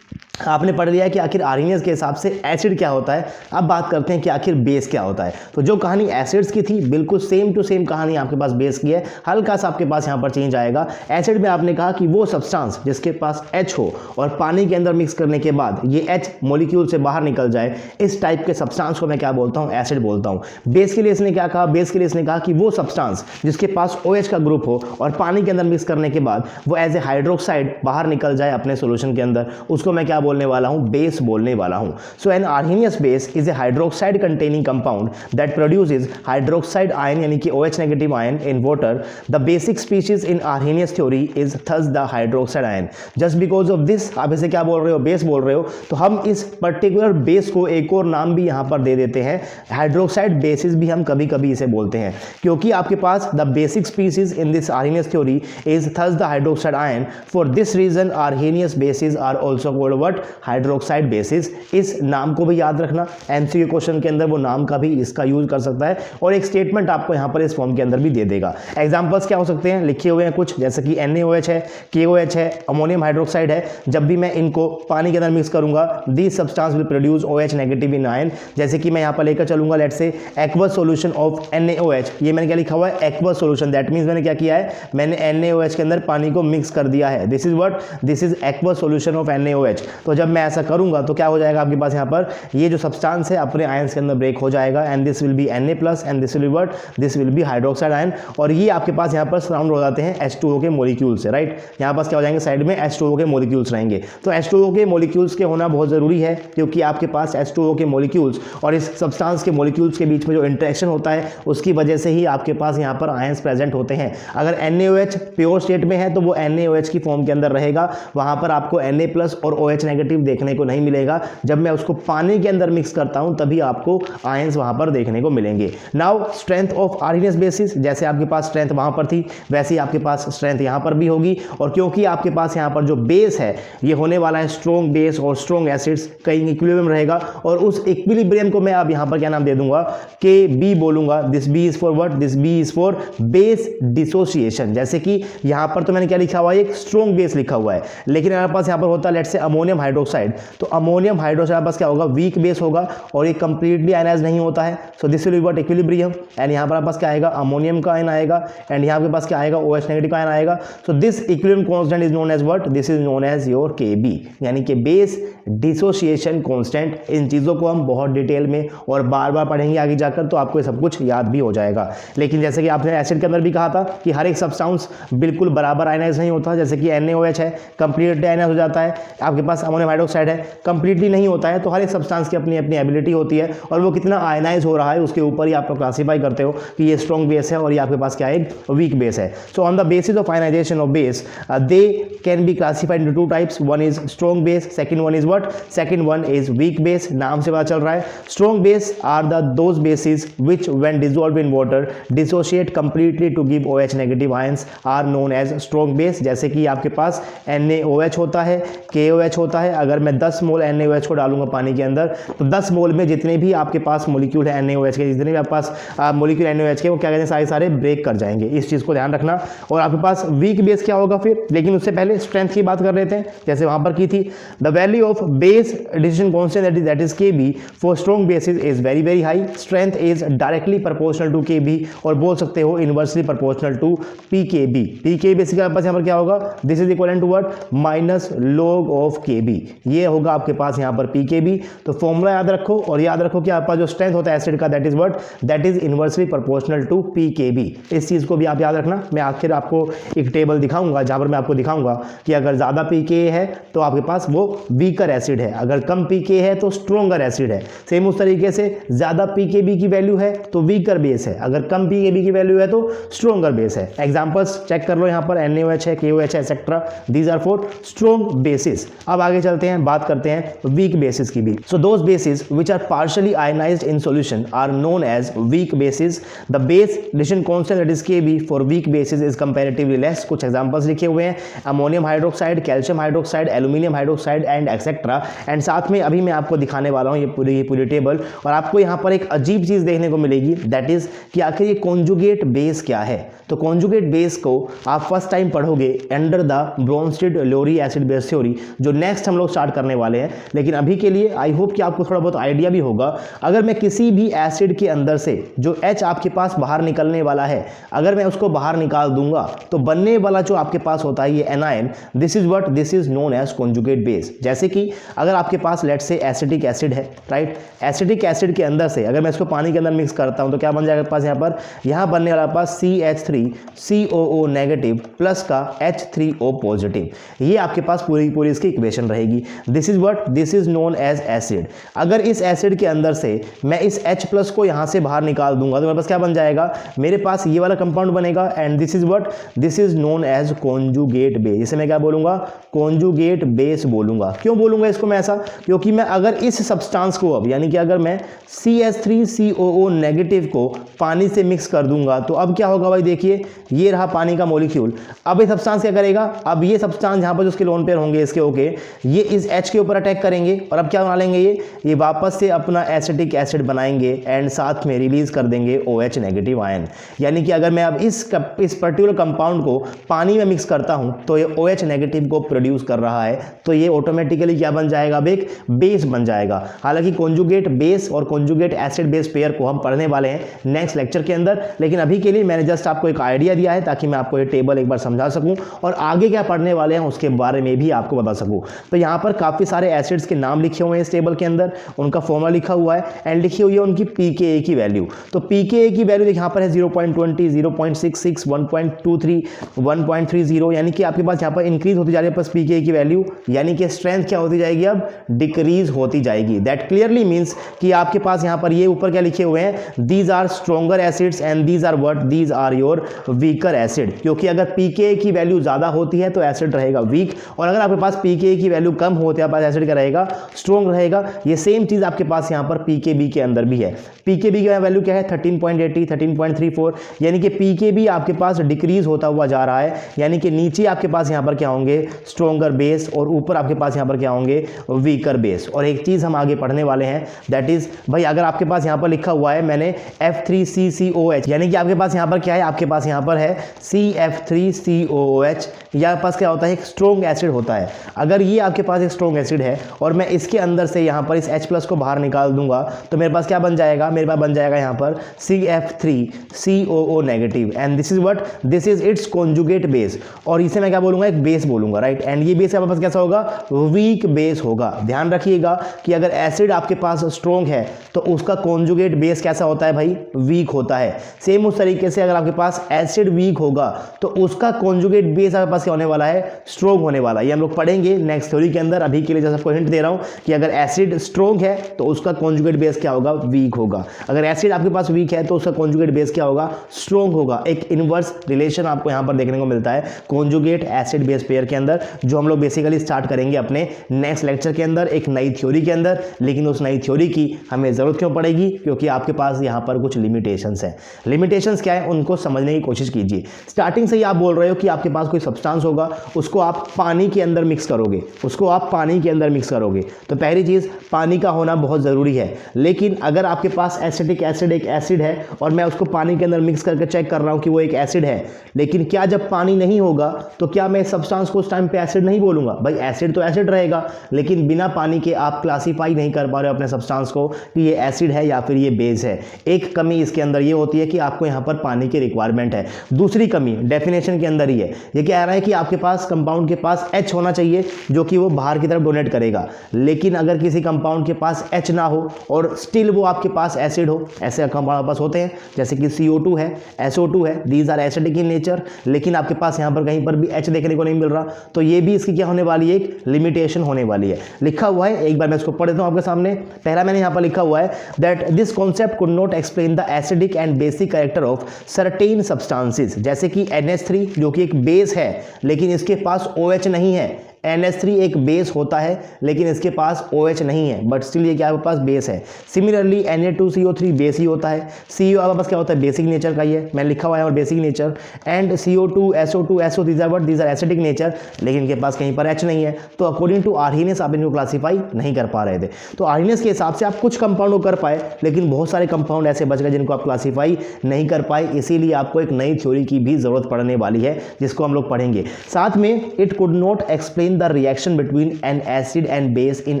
आपने पढ़ लिया कि आखिर आर्हेनियस के हिसाब से एसिड क्या होता है। अब बात करते हैं कि आखिर बेस क्या होता है। तो जो कहानी एसिड्स की थी बिल्कुल सेम टू सेम कहानी आपके पास बेस की है, हल्का सा आपके पास यहाँ पर चेंज आएगा। एसिड में आपने कहा कि वो सब्सटेंस जिसके पास H हो और पानी के अंदर मिक्स करने के बाद ये H मॉलिक्यूल से बाहर निकल जाए, इस टाइप के सब्सटेंस को मैं क्या बोलता हूँ, एसिड बोलता हूँ। बेस के लिए इसने क्या कहा, बेस के लिए इसने कहा कि वो सब्सटेंस जिसके पास OH का ग्रुप हो और पानी के अंदर मिक्स करने के बाद वो एज ए हाइड्रोक्साइड बाहर निकल जाए अपने सोल्यूशन के अंदर, उसको मैं क्या बोलने वाला हूँ, बेस बोलने वाला हूं। So an Arrhenius base is a hydroxide containing compound that produces hydroxide ion यानी कि OH negative ion in water. The basic species in Arrhenius theory is thus the hydroxide ion. Just because of this, आप इसे क्या बोल रहे हो, base बोल रहे हो, तो हम इस पर्टिकुलर बेस को एक और नाम भी यहां पर दे देते हैं, हाइड्रोक्साइड बेसिस भी हम कभी कभी इसे बोलते हैं, क्योंकि आपके पास the basic species in this Arrhenius theory is thus the hydroxide ion. For this reason Arrhenius bases are also called what, hydroxide bases. इस नाम को भी याद रखना, एमसीक्यू क्वेश्चन के अंदर वो नाम का भी इसका यूज कर सकता है, और एक स्टेटमेंट आपको यहां पर इस फॉर्म के अंदर भी दे देगा। एग्जांपल्स क्या हो सकते हैं, लिखे हुए हैं कुछ, जैसे कि NaOH है, KOH है, अमोनियम हाइड्रोक्साइड है। जब भी मैं इनको पानी के अंदर मिक्स करूंगा, these substance will produce OH negative in ion. जैसे कि मैं यहां पर लेकर चलूंगा let's say aqueous solution of NaOH, ये मैंने क्या लिखा हुआ है, एक्वस सॉल्यूशन, दैट मींस मैंने क्या किया है, मैंने NaOH के अंदर पानी को मिक्स कर दिया है। This is what, this is aqueous solution of NaOH। तो जब मैं ऐसा करूंगा तो क्या हो जाएगा आपके पास, यहाँ पर ये जो सब्सटेंस है अपने आयंस के अंदर ब्रेक हो जाएगा, and this will B Na+ and this will be what, this will B hydroxide ion. और ये आपके पास यहाँ पर सराउंड हो जाते हैं H2O के मॉलिक्यूल से, राइट। यहाँ पास क्या हो जाएंगे, साइड में H2O के मॉलिक्यूल्स रहेंगे। तो H2O के मॉलिक्यूल्स के होना बहुत जरूरी है, क्योंकि आपके पास H2O के मॉलिक्यूल्स और इस सब्सटेंस के मॉलिक्यूल्स के बीच में जो इंटरेक्शन होता है उसकी वजह से ही आपके पास यहाँ पर आयंस प्रेजेंट होते हैं। अगर NaOH प्योर स्टेट में है तो वो NaOH की फॉर्म के अंदर रहेगा, वहां पर आपको Na+ और OH नेगेटिव देखने को नहीं मिलेगा। जब मैं उसको पानी के अंदर मिक्स करता हूं तभी आपको आयंस वहां पर देखने को मिलेंगे। Now strength of Arrhenius basis, जैसे आपके पास स्ट्रेंथ वहां पर थी वैसे ही आपके पास स्ट्रेंथ यहां पर भी होगी, और क्योंकि आपके पास यहां पर जो बेस है ये होने वाला है स्ट्रॉन्ग बेस और स्ट्रॉन्ग एसिड्स, कहीं इक्विलिब्रियम रहेगा, और उस इक्विलिब्रियम को मैं अब यहां पर क्या नाम दे दूंगा, KB बोलूंगा। This B is for what, this B is for base dissociation. जैसे कि यहां पर तो मैंने क्या लिखा हुआ है, एक स्ट्रॉन्ग बेस लिखा हुआ है, लेकिन हमारे पास यहां पर होता है लेट्स से अमोनियम हाइड्रोक्साइड, तो अमोनियम हाइड्रोक्साइड पास क्या होगा, वीक बेस होगा, और ये कंप्लीटली आयनाइज नहीं होता है। So this will be what, equilibrium, and यहां पर आपके पास क्या आएगा, अमोनियम का आयन आएगा, एंड यहां आपके पास क्या आएगा, OH नेगेटिव का आयन आएगा। So this equilibrium constant is known as what, this is known as your KB, यानी कि बेस डिसोसिएशन कांस्टेंट। इन चीजों को हम बहुत डिटेल में और बार बार पढ़ेंगे आगे जाकर, तो आपको ये सब कुछ याद भी हो जाएगा। लेकिन जैसे कि आपने एसिड के अंदर भी कहा था कि हर एक सब्सटेंस बिल्कुल बराबर आयनाइज नहीं होता, जैसे कि NaOH है कंप्लीटली आयनाइज हो जाता है, आपके पास अमोनियम हाइड्रोक्साइड है कंप्लीटली नहीं होता है। तो हर एक सब्सटेंस की अपनी अपनी एबिलिटी होती है, और वो कितना आयनाइज हो रहा है उसके ऊपर ही आप क्लासीफाई करते हो कि ये स्ट्रॉन्ग बेस है और ये आपके पास क्या है, वीक बेस है। So on the basis of ionization of base they can be classified into two types, one is strong base, second one is what, second one is weak base. नाम से पता चल रहा है, strong base are the those bases which when dissolved in water dissociate completely to give OH negative ions are known as strong base. जैसे कि आपके पास NaOH होता है, KOH होता होता है, अगर मैं 10 मोल NaOH को डालूंगा पानी के अंदर तो 10 मोल में जितने भी आपके पास मॉलिक्यूल है NaOH के, जितने भी आपके पास मॉलिक्यूल NaOH के, वो क्या कहते हैं, सारे सारे ब्रेक कर जाएंगे। इस चीज़ को ध्यान रखना। और आपके पास वीक बेस क्या होगा फिर, लेकिन उससे पहले स्ट्रेंथ की बात कर लेते हैं, जैसे वहां पर की थी, the value of base dissociation constant that is Kb for strong bases is very very high, strength is directly proportional to Kb, और बोल सकते हो inversely proportional to pKb। pKb basically आपके पास यहाँ पर क्या होगा, this is equal to what, minus log of Kb, ये होगा आपके पास यहाँ पर pKb। तो फॉर्मूला याद रखो, और याद रखो कि आपका जो स्ट्रेंथ होता है एसिड का, that is what, that is inversely proportional to pKb। इस चीज को भी आप याद रखना। मैं आखिर आपको एक टेबल दिखाऊंगा जहां पर मैं आपको दिखाऊंगा कि अगर ज्यादा pKa है तो आपके पास वो वीकर एसिड है, अगर कम pKa है तो स्ट्रॉन्गर एसिड है। सेम उस तरीके से ज्यादा pKb की वैल्यू है तो वीकर बेस है, अगर कम pKb की वैल्यू है तो स्ट्रॉन्गर बेस है। एग्जांपल्स चेक कर लो, यहाँ पर NaOH है, KOH है, etcetera, these are for strong bases. अब आगे चलते हैं, बात करते हैं वीक बेसिस की भी। So those bases which are partially ionized in solution are known as weak bases. The base dissociation constant that is Kb for weak bases is comparatively less. कुछ एग्जांपल्स लिखे हुए हैं, ammonium hydroxide, calcium hydroxide, aluminium hydroxide and etcetera. And साथ में अभी मैं आपको दिखाने वाला हूं ये पूरी टेबल, और आपको यहां पर एक अजीब चीज देखने को मिलेगी, दैट इज कि आखिर ये कॉन्जुगेट बेस क्या है। तो कॉन्जुगेट बेस को आप फर्स्ट टाइम पढ़ोगे under the Bronsted Lowry acid base theory, जो नेक्स्ट हम लोग स्टार्ट करने वाले हैं। लेकिन अभी के लिए आई होप कि आपको थोड़ा बहुत आइडिया भी होगा। अगर मैं किसी भी एसिड के अंदर से जो H आपके पास बाहर निकलने वाला है, अगर मैं उसको बाहर निकाल दूंगा तो बनने वाला जो आपके पास होता है ये anion, this is what, this is known as conjugate base. जैसे कि अगर आपके पास लेट्स से एसिटिक एसिड है, राइट, एसिटिक एसिड के अंदर से अगर मैं इसको पानी के अंदर मिक्स करता हूं तो क्या बन जाएगा पास, यहाँ पर यहाँ बनने वाला पास CH3COO नेगेटिव प्लस का H3O पॉजिटिव। ये आपके पास पूरी इसकी इक्वेशन रहेगी। This is what, this is known as acid. अगर इस एसिड के अंदर से मैं इस H प्लस को यहां से बाहर निकाल दूंगा तो मेरे पास क्या बन जाएगा, मेरे पास ये वाला कंपाउंड बनेगा, and this is what, this is known as conjugate base. इसे मैं क्या बोलूंगा, कॉन्जुगेट बेस बोलूंगा। क्यों बोलूंगा इसको मैं ऐसा, क्योंकि मैं अगर इस सब्सटेंस को अब यानी कि अगर मैं CH3COO नेगेटिव को पानी से मिक्स कर दूंगा तो अब क्या होगा भाई, देखिए ये रहा पानी का मॉलिक्यूल। अब ये सब्सटेंस क्या करेगा, अब ये सब्सटेंस यहां पर जो उसके लोन पेयर होंगे इसके ओके, ये इस H के ऊपर अटैक करेंगे और अब क्या बना लेंगे, ये वापस से अपना एसिटिक एसिड बनाएंगे एंड साथ में रिलीज कर देंगे OH नेगेटिव आयन। यानी कि अगर मैं अब इस पर्टिकुलर कंपाउंड को पानी में मिक्स करता हूं तो ये OH नेगेटिव को प्रोड्यूस कर रहा है, तो ये ऑटोमेटिकली क्या बन जाएगा, अब एक बेस बन जाएगा। हालांकि कॉन्जुगेट बेस और कॉन्जुगेट एसिड बेस पेयर को हम पढ़ने वाले हैं नेक्स्ट लेक्चर के अंदर, लेकिन अभी के लिए मैंने जस्ट आपको एक आइडिया दिया है ताकि मैं आपको ये टेबल एक बार समझा सकूं और आगे क्या पढ़ने वाले हैं उसके बारे में भी आपको बता सकूं। तो यहाँ पर काफी सारे एसिड्स के नाम लिखे हुए हैं इस टेबल के अंदर, उनका फॉर्मूला लिखा हुआ है एंड लिखी हुई है उनकी pKa की वैल्यू। तो pKa की वैल्यू यहाँ पर है 0.20, 0.66, 1.23, 1.30, यानी कि आपके पास यहाँ पर इंक्रीज होती जा रही है प्लस pKa की वैल्यू, यानी कि स्ट्रेंथ क्या होती जाएगी, अब डिक्रीज होती जाएगी। दैट क्लियरली मीन्स कि आपके पास यहाँ पर ये ऊपर क्या लिखे हुए हैं, these are stronger acids and these are what, these are your weaker acid. क्योंकि अगर pKa की वैल्यू ज्यादा होती है तो एसिड रहेगा वीक, और अगर आपके पास pKa की वैल्यू कम होती है आपके पास एसिड क्या रहेगा, स्ट्रॉन्ग रहेगा। ये सेम चीज आपके पास यहाँ पर pKb के अंदर भी है। pKb की वैल्यू क्या है 13.80, 13.34, यानी कि pKb आपके पास डिक्रीज होता हुआ जा रहा है, यानी कि नीचे आपके पास यहाँ पर क्या होंगे, स्ट्रॉन्गर बेस, और ऊपर आपके पास यहाँ पर क्या होंगे, वीकर बेस। और एक चीज हम आगे पढ़ने वाले हैं, दैट इज भाई अगर आपके पास यहाँ पर लिखा हुआ है मैंने F3CCOH, यानी कि आपके पास यहाँ पर क्या है, आपके पास यहाँ पर है CF3COOH, यहाँ पास क्या होता है, एक स्ट्रॉन्ग एसिड होता है। अगर ये आपके पास एक स्ट्रॉन्ग एसिड है और मैं इसके अंदर से यहाँ पर इस H प्लस को बाहर निकाल दूंगा तो मेरे पास क्या बन जाएगा, मेरे पास बन जाएगा यहाँ पर CF3COO negative, and this is what, this is it's conjugate base. और इसे मैं क्या बोलूंगा, एक बेस बोलूंगा, राइट। एंड ये बेस आपके पास कैसा होगा, वीक बेस होगा। ध्यान रखिएगा कि अगर एसिड आपके पास स्ट्रॉन्ग है तो उसका कॉन्जुगेट बेस कैसा होता है भाई, वीक होता है। सेम उस तरीके से अगर आपके पास एसिड वीक होगा तो उसका कॉन्जुगेट बेस आपके पास क्या होने वाला है, स्ट्रॉन्ग होने वाला है। ये हम लोग पढ़ेंगे नेक्स्ट थ्योरी के अंदर। अभी के लिए जैसे आपको हिंट दे रहा हूं कि अगर एसिड स्ट्रॉन्ग है तो उसका कॉन्जुगेट बेस क्या होगा, वीक होगा। अगर एसिड आपके पास वीक है तो उसका कॉन्जुगेट बेस क्या होगा, स्ट्रॉन्ग होगा। एक इनवर्स रिलेशन आपको यहां पर देखने को मिलता है कॉन्जुगेट एसिड बेस पेयर के अंदर, जो हम लोग बेसिकली स्टार्ट करेंगे अपने नेक्स्ट लेक्चर के अंदर एक नई थ्योरी के अंदर। लेकिन उस नई थ्योरी की हमें जरूरत क्यों पड़ेगी, क्योंकि आपके पास यहां पर कुछ लिमिटेशंस है। लिमिटेशंस क्या है उनको समझने की कोशिश कीजिए। स्टार्टिंग से ही आप बोल रहे हो कि आपके पास कोई सब्सटेंस होगा, उसको आप पानी के अंदर मिक्स करोगे, उसको आप पानी के अंदर मिक्स करोगे। तो पहली चीज़ पानी का होना बहुत ज़रूरी है। लेकिन अगर आपके पास एसिटिक एसिड एक एसिड है और मैं उसको पानी के अंदर मिक्स करके चेक कर रहा हूँ कि वो एक एसिड है, लेकिन क्या जब पानी नहीं होगा तो क्या मैं सब्सटेंस को उस टाइम पे एसिड नहीं बोलूँगा? भाई एसिड तो एसिड रहेगा, लेकिन बिना पानी के आप क्लासीफाई नहीं कर पा रहे हो अपने सब्सटेंस को कि ये एसिड है या फिर ये बेस है। एक कमी इसके अंदर ये होती है कि आपको यहाँ पर पानी की रिक्वायरमेंट है। दूसरी कमी डेफिनेशन के अंदर ही है, ये कह रहा है कि आपके पास कंपाउंड के पास H होना चाहिए जो कि वो बाहर की तरफ डोनेट करेगा। लेकिन अगर किसी कंपाउंड के पास H ना हो और स्टिल वो आपके पास एसिड हो, ऐसे कंपाउंड पास होते हैं जैसे कि CO2 है, SO2 है, these are acidic in nature, लेकिन आपके पास यहाँ पर कहीं पर भी H देखने को नहीं मिल रहा, तो ये भी इसकी क्या होने वाली है? एक लिमिटेशन होने वाली है। लिखा हुआ है, एक बार मैं इसको पढ़ देता हूँ आपके सामने। पहला मैंने यहाँ पर लिखा हुआ है that this concept could not explain the acidic and basic character of certain substances, जैसे कि NH3 जो कि एक बेस है लेकिन इसके पास OH नहीं है। NH3 एक बेस होता है लेकिन इसके पास OH नहीं है, बट स्टिल ये क्या है? पास बेस है। सिमिलरली Na2CO3 बेस ही होता है। CO आपके पास क्या होता है? बेसिक नेचर का ही है, मैं लिखा हुआ है और basic nature. And CO2 SO2 SO these are acidic nature, लेकिन इनके पास कहीं पर H नहीं है। तो अकॉर्डिंग टू आर्हीनेस आप इनको क्लासीफाई नहीं कर पा रहे थे। तो आर्हीनेस के हिसाब से आप कुछ कंपाउंड को कर पाए, लेकिन बहुत सारे कंपाउंड ऐसे बच गए जिनको आप क्लासीफाई नहीं कर पाए। इसीलिए आपको एक नई थ्योरी की भी जरूरत पड़ने वाली है जिसको हम लोग पढ़ेंगे। साथ में it could not explain the reaction between N acid and base in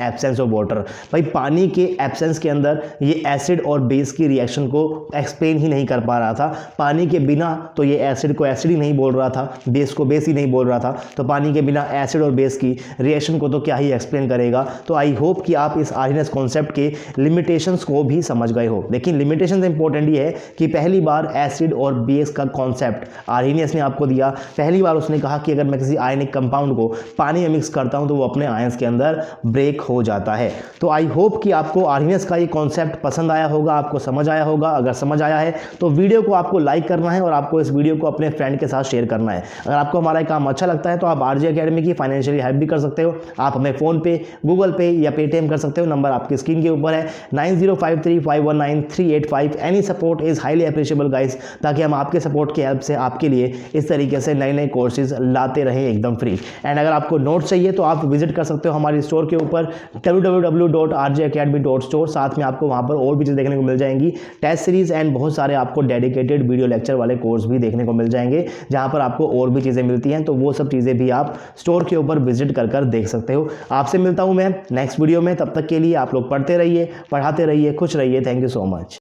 absence of water. भाई पानी के एब्सेंस के अंदर ये एसिड और बेस की रिएक्शन को एक्सप्लेन ही नहीं कर पा रहा था। पानी के बिना तो ये एसिड को एसिड ही नहीं बोल रहा था, बेस को बेस ही नहीं बोल रहा था, तो पानी के बिना एसिड और बेस की रिएक्शन को तो क्या ही एक्सप्लेन करेगा। तो आई होप कि आप इस आर्हीनेस कॉन्सेप्ट के लिमिटेशंस को भी समझ गए हो। लेकिन लिमिटेशन इंपॉर्टेंट ये है कि पहली बार एसिड और बेस का कॉन्सेप्ट आर्हीनेस ने आपको दिया। पहली बार उसने कहा कि अगर मैं किसी आयनिक कंपाउंड को पानी में मिक्स करता हूं तो वो अपने आयंस के अंदर ब्रेक हो जाता है। तो आई होप कि आपको आर्हीनेस का ये कॉन्सेप्ट पसंद आया होगा, आपको समझ आया होगा। अगर समझ आया है तो वीडियो को आपको लाइक करना है और आपको इस वीडियो को अपने फ्रेंड के साथ शेयर करना है। अगर आपको हमारा काम अच्छा लगता है तो आप RJ अकेडमी की फाइनेंशियली हेल्प भी कर सकते हो। आप हमें फोन पे, गूगल पे या पेटीएम कर सकते हो। नंबर आपकी स्क्रीन के ऊपर है 9053519385। Any support is highly appreciable guys, ताकि हम आपके सपोर्ट की हेल्प से आपके लिए इस तरीके से नए नए कोर्सेज लाते रहें एकदम फ्री। एंड अगर आपको नोट्स चाहिए तो आप विजिट कर सकते हो हमारी स्टोर के ऊपर www.rjacademy.store। साथ में आपको वहां पर और भी चीज़ देखने को मिल जाएंगी, टेस्ट सीरीज एंड बहुत सारे आपको डेडिकेटेड वीडियो लेक्चर वाले कोर्स भी देखने को मिल जाएंगे, जहां पर आपको और भी चीज़ें मिलती हैं। तो वो सब चीज़ें भी आप स्टोर के ऊपर विजिट कर देख सकते हो। आपसे मिलता हूं मैं नेक्स्ट वीडियो में, तब तक के लिए आप लोग पढ़ते रहिए, पढ़ाते रहिए, खुश रहिए। Thank you so much.